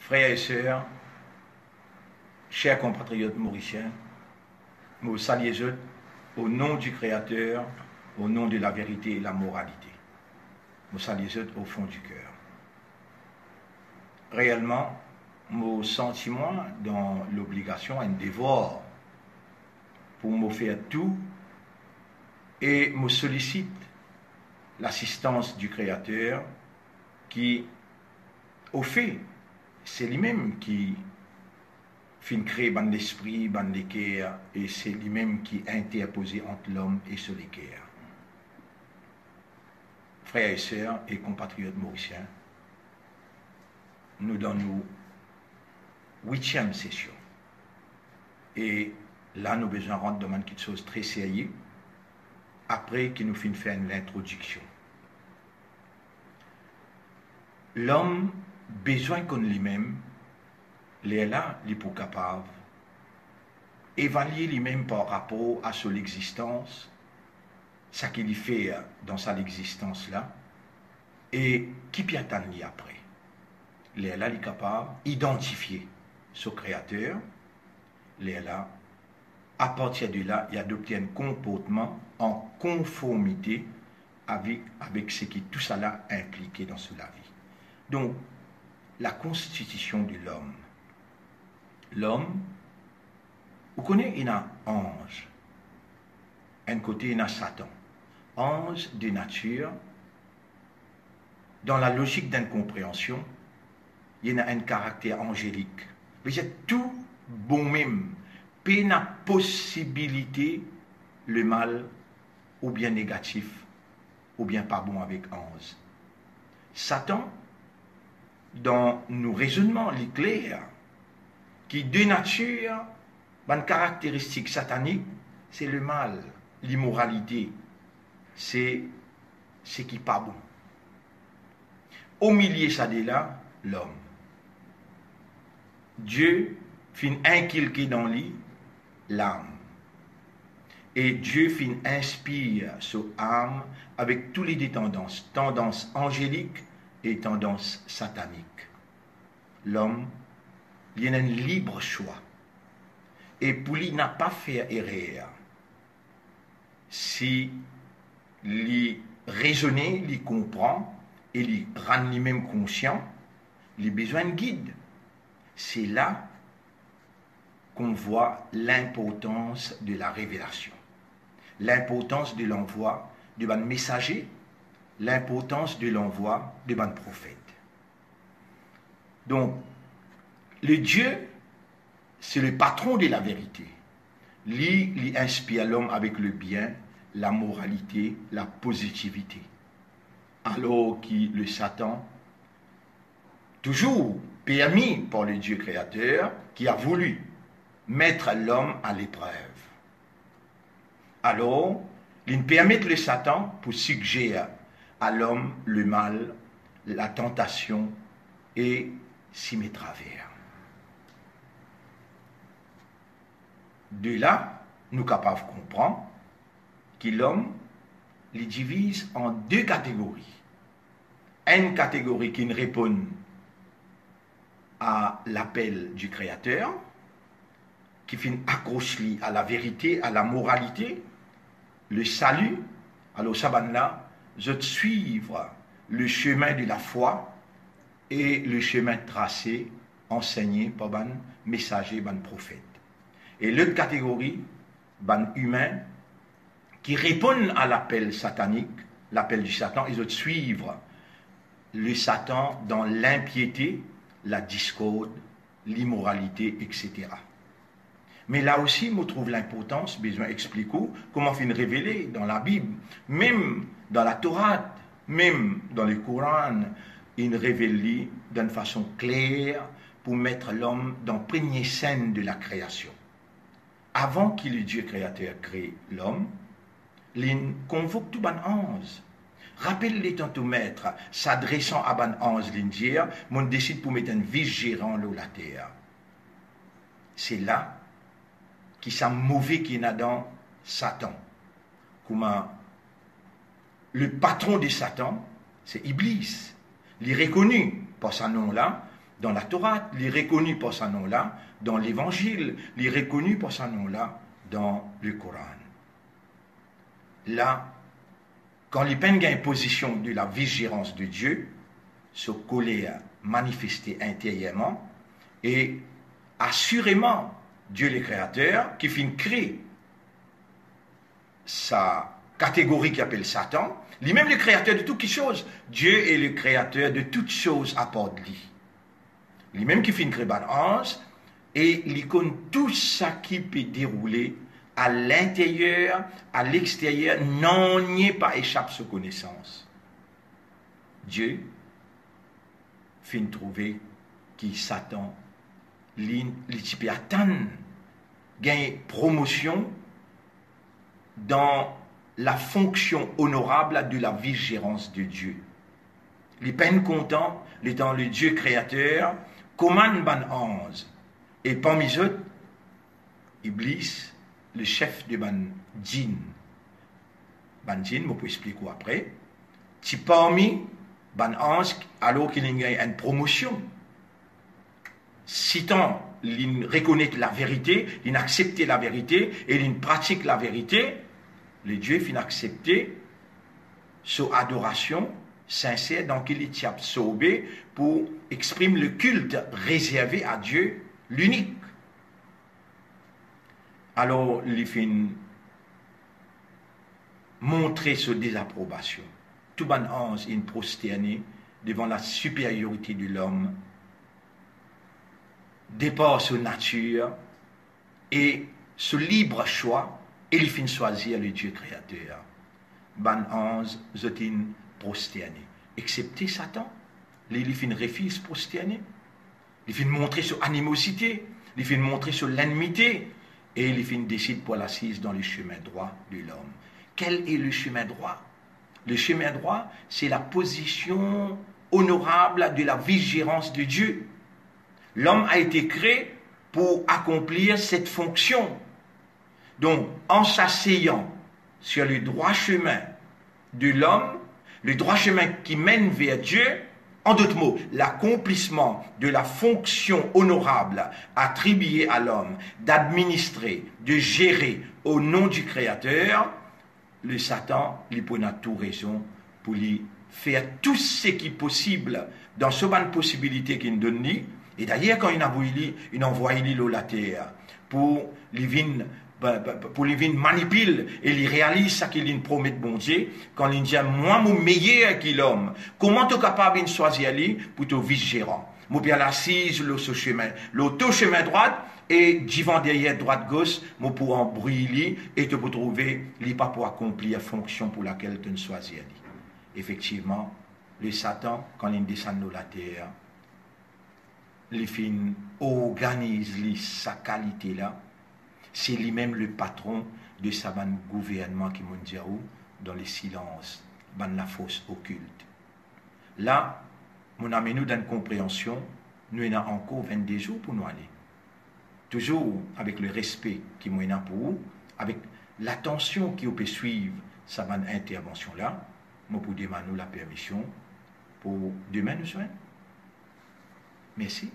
Frères et sœurs, chers compatriotes mauriciens, nous saluons au nom du Créateur, au nom de la vérité et la moralité. Nous saluons au fond du cœur. Réellement, nos sentiments dans l'obligation, un devoir pour me faire tout et me sollicite l'assistance du Créateur qui, au fait, c'est lui-même qui fin créer l'esprit, l'équerre, et c'est lui-même qui a interposé entre l'homme et ce l'équerre. Frères et sœurs et compatriotes mauriciens, nous dans nos 8e session. Et là, nous avons besoin de rentrer dans quelque chose de très sérieux, après qu'il nous finisse faire l'introduction. L'homme besoin qu'on lui-même, il est là, il est pour capable évaluer lui-même par rapport à son existence, ce qu'il fait dans sa existence là, et qui peut attendre après. Il est là, il est capable d'identifier son créateur, il est là, à partir de là, il adopte un comportement en conformité avec ce qui tout ça là impliqué dans la vie. Donc, la constitution de l'homme. L'homme, vous connaissez, il y a un ange. Un côté, il y a Satan. Ange de nature, dans la logique d'incompréhension, il y a un caractère angélique. Vous êtes tout bon même. Peu n'a possibilité le mal, ou bien négatif, ou bien pas bon avec ange. Satan, dans nos raisonnements, les clairs, qui de nature, une caractéristique satanique, c'est le mal, l'immoralité, c'est ce qui n'est pas bon. Au milieu ça de là, l'homme. Dieu fin inculquer dans lui l'âme. Et Dieu fin inspire son âme avec toutes les tendances, tendances angéliques et tendances sataniques. L'homme, il y a un libre choix. Et pour lui, n'a pas fait erreur. Si il raisonne, il comprend, et il rend lui-même conscient, il a besoin de guide. C'est là qu'on voit l'importance de la révélation, l'importance de l'envoi de ban messager, l'importance de l'envoi de ban prophète. Donc, le Dieu, c'est le patron de la vérité. Il inspire l'homme avec le bien, la moralité, la positivité. Alors que le Satan, toujours permis par le Dieu créateur, qui a voulu mettre l'homme à l'épreuve. Alors, il permet le Satan pour suggérer à l'homme le mal, la tentation et s'y mettre à vers. De là, nous sommes capables de comprendre que l'homme les divise en deux catégories. Une catégorie qui ne répond à l'appel du Créateur, qui finit accroché à la vérité, à la moralité, le salut. Alors, ça là, je suivre le chemin de la foi et le chemin tracé, enseigné par ban messager, ban prophète. Et l'autre catégorie, ban humain, qui répondent à l'appel satanique, l'appel du Satan, ils ont suivre le Satan dans l'impiété, la discorde, l'immoralité, etc. Mais là aussi, on trouve l'importance, besoin d'expliquer comment fin révélé dans la Bible, même dans la Torah, même dans le Coran, il révèle d'une façon claire pour mettre l'homme dans la première scène de la création. Avant que le Dieu créateur crée l'homme, il convoque tout ban ange. Rappelle-les tantôt maître, s'adressant à ban ange, il dit, on décide pour mettre un vice-gérant de la terre. C'est là qui sont mauvais qui est dans Satan. Comment le patron de Satan, c'est Iblis. Il est reconnu par son nom-là, dans la Torah, il est reconnu pour ce nom-là dans l'Évangile, il est reconnu pour ce nom-là dans le Coran. Là, quand les peines gagnent position de la vigilance de Dieu, ce colère manifesté intérieurement, et assurément, Dieu le Créateur, qui finit créer sa catégorie qui appelle Satan, lui-même le créateur de toutes choses. Dieu est le créateur de toutes choses à part de lui. Lui-même qui finit créer ban ange, et il connaît tout ça qui peut dérouler à l'intérieur, à l'extérieur, non n'y pas échappe sa connaissance. Dieu finit trouver qui Satan les types attendent gagne promotion dans la fonction honorable de la vigilance de Dieu. Les peines contents, étant le Dieu créateur, commande ban ange. Et parmi eux, Iblis, le chef de ban djinn. Ban djinn, je peux expliquer après. Si parmi ban ange, alors qu'il y a une promotion, si tant il reconnaît la vérité, il accepte la vérité et il pratique la vérité, le Dieu finit accepter son adoration sincère dans qu'il est absorbé pour exprimer le culte réservé à Dieu l'unique. Alors il finit montrer sa désapprobation. Tout ban ange est prosterné devant la supériorité de l'homme, dépasse sa nature et ce libre choix, et il finit choisir le Dieu créateur. Ban ange zotin prosterné. Excepté Satan, il finit refuse prosterné. Il finit montrer son animosité, il finit montrer son l'ennemité, et il finit décide pour l'assise dans le chemin droit de l'homme. Quel est le chemin droit? Le chemin droit, c'est la position honorable de la vigilance de Dieu. L'homme a été créé pour accomplir cette fonction. Donc, en s'asseyant sur le droit chemin de l'homme, le droit chemin qui mène vers Dieu, en d'autres mots, l'accomplissement de la fonction honorable attribuée à l'homme d'administrer, de gérer au nom du Créateur, le Satan lui prend toute raison pour lui faire tout ce qui est possible dans ce bonne possibilité qu'il nous donne. Et d'ailleurs, quand il envoie la terre pour lui manipuler et lui réalise ce qu'il promet de bon Dieu, quand il dit moi, mon meilleur que l'homme, comment tu es capable de choisir lui pour te vigérant? Moi, bien l'assise, le chemin, l'auto chemin droit, et devant derrière droite gauche, moi pour embrouiller et te pour trouver lui pas pour accomplir la fonction pour laquelle tu ne choisis lui. Effectivement, le Satan, quand il descend dans la terre, il organise sa qualité là. C'est lui-même le patron de sa gouvernement qui m'a dit dans le silence, dans la fosse occulte. Là, mon ami nous dans une compréhension, nous avons encore 22 jours pour nous aller. Toujours avec le respect qui m'a pour vous, avec l'attention qui peut suivre sa intervention là, moi pour demander la permission pour demain nous soins. Merci.